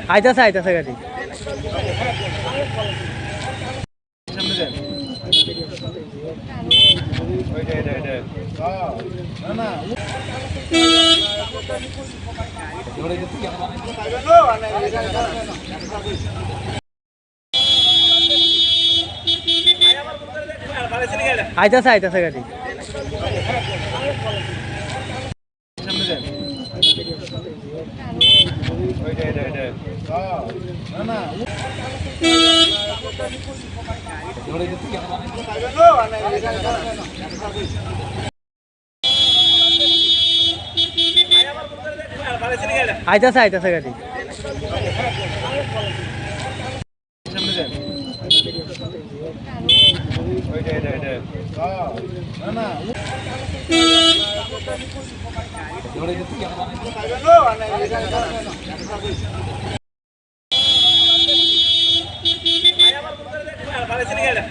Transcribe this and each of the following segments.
আইতাছে আইতাছে গাড়ি আইতাছে আইতাছে গাড়ি আইতাছে আইতাছে গাড়ি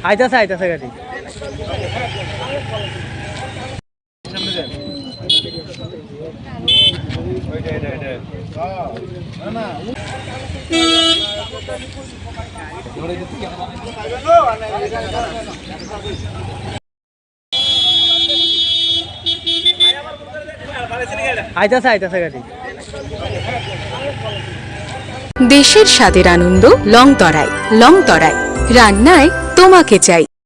আইতাছে আইতাছে গাড়ি আইতাছে আইতাছে গাড়ি দেশের স্বাদের আনন্দ লংতরায় রান্নায় তোমাকে চাই।